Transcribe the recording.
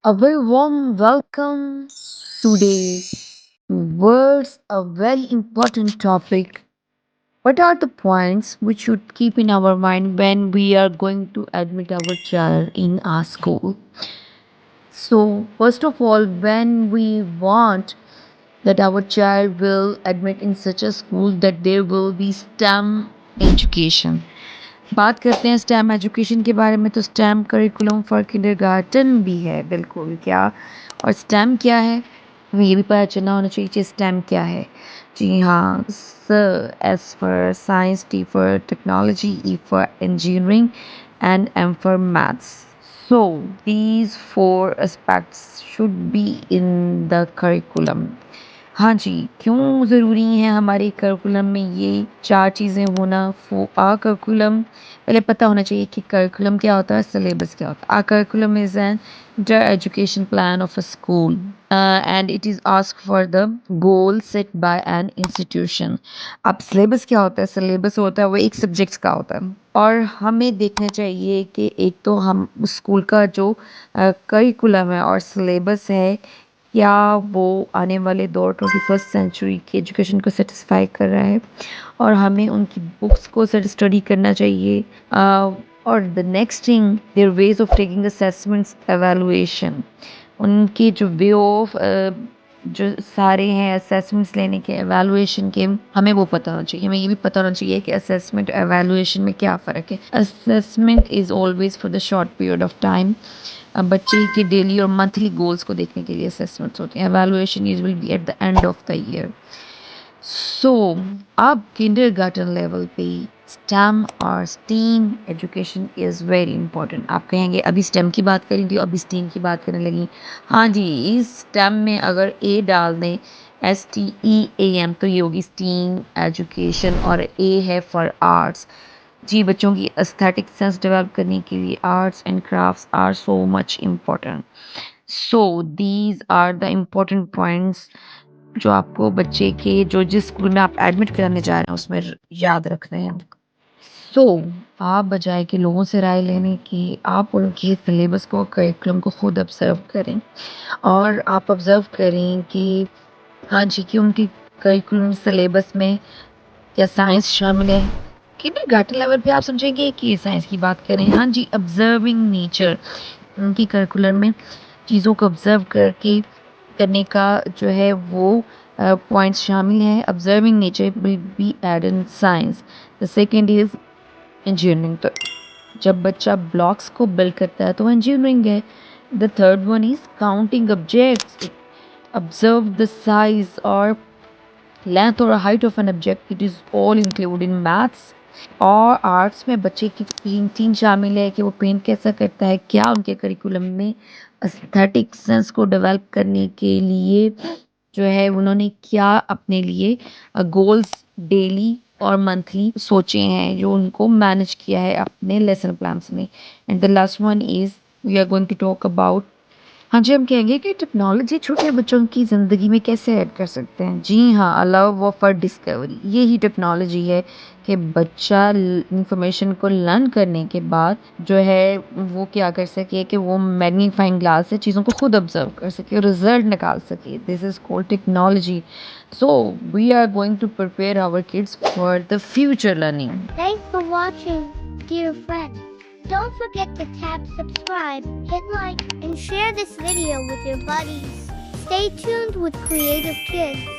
A very warm welcome today towards a very important topic. What are the points we should keep in our mind when we are going to admit our child in our school? So, first of all, when we want that our child will admit in such a school that there will be STEM education. बात करते हैं stem education के बारे में तो stem curriculum for kindergarten भी है बिल्कुल क्या और स्टेम क्या है हमें ये भी पता चलना होना चाहिए कि स्टेम क्या है जी हाँ S for science T for technology E for engineering and M for maths so these four aspects should be in the curriculum हाँ जी, क्यों ज़रूरी है हमारे करिकुलम में ये 4 चीज़ें होना फॉर आवर करिकुलम पहले पता होना चाहिए कि करिकुलम क्या होता है, सिलेबस क्या होता है। Our curriculum is an the education plan of a school and it is asked for the goal set by an institution. अब सिलेबस क्या होता है? सिलेबस होता है वो एक सब्जेक्ट्स का होता है और हमें देखना चाहिए कि एक तो हम स्कूल का जो करिकुलम है और सिलेबस है क्या वो आने वाले दौर 21st सेंचुरी की एजुकेशन को सेटिस्फाई कर रहा है और हमें उनकी बुक्स को स्टडी करना चाहिए और the next thing there ways of taking assessments evaluation उनके जो वे ऑफ जो सारे हैं असेसमेंट्स लेने के एवेलुएशन के हमें वो पता होना चाहिए हमें ये भी पता होना चाहिए कि असेसमेंट एवेलुएशन में क्या फ़र्क है assessment is always for the short period of time बच्चे के डेली और मंथली गोल्स को देखने के लिए असेसमेंट्स होते हैं evaluation is will be at the end of the year so अब किंडरगार्टन लेवल पे स्टेम और steam education is very important आप कहेंगे अभी स्टेम की बात करें तो अभी स्टीम की बात करने लगी हाँ जी इस स्टेम में अगर ए डाल दें STEAM तो ये होगी स्टीम एजुकेशन और ए है फॉर आर्ट्स जी बच्चों की एस्थेटिक सेंस डेवलप करने के लिए arts and crafts are so much important so these are the important points जो आपको बच्चे के जो जिस स्कूल में आप एडमिट कराने जा रहे हैं उसमें याद रखने हैं सो आप बजाय के लोगों से राय लेने की आप उनके सिलेबस को करिकुलम को खुद ऑब्जर्व करें और आप ऑब्जर्व करें कि हाँ जी कि उनकी करिकुलम सिलेबस में क्या साइंस शामिल है किंडरगार्टन लेवल पे आप समझेंगे कि साइंस की बात करें हाँ जी ऑब्जर्विंग नेचर उनकी करिकुलर में चीज़ों को ऑब्जर्व करके करने का जो है वो पॉइंट्स शामिल हैं observing nature will be aid in science the second is engineering तो जब बच्चा ब्लॉक्स को बिल्ड करता है तो इंजीनियरिंग है the third one is counting objects observe the size or length or height of an object it is all included in maths और arts में बच्चे की पेंटिंग शामिल है कि वो पेंट कैसा करता है क्या उनके करिकुलम में एस्थेटिक सेंस को डेवलप करने के लिए जो है उन्होंने क्या अपने लिए गोल्स डेली और मंथली सोचे हैं जो उनको मैनेज किया है अपने लेसन प्लान्स में and the last one is we are going to talk about हाँ जी, हम कहेंगे कि टेक्नोलॉजी छोटे बच्चों की ज़िंदगी में कैसे ऐड कर सकते हैं? जी हाँ, लव फॉर डिस्कवरी यही टेक्नोलॉजी है कि बच्चा इंफॉर्मेशन को लर्न करने के बाद जो है वो क्या कर सके कि वो मैग्नीफाइंग ग्लास से चीज़ों को खुद ऑब्जर्व कर सके और रिजल्ट निकाल सके this is called technology so we are going to prepare our kids for the future learning Thanks for watching, dear friend. Don't forget to tap subscribe, hit like, and share this video with your buddies. Stay tuned with Creative Kids.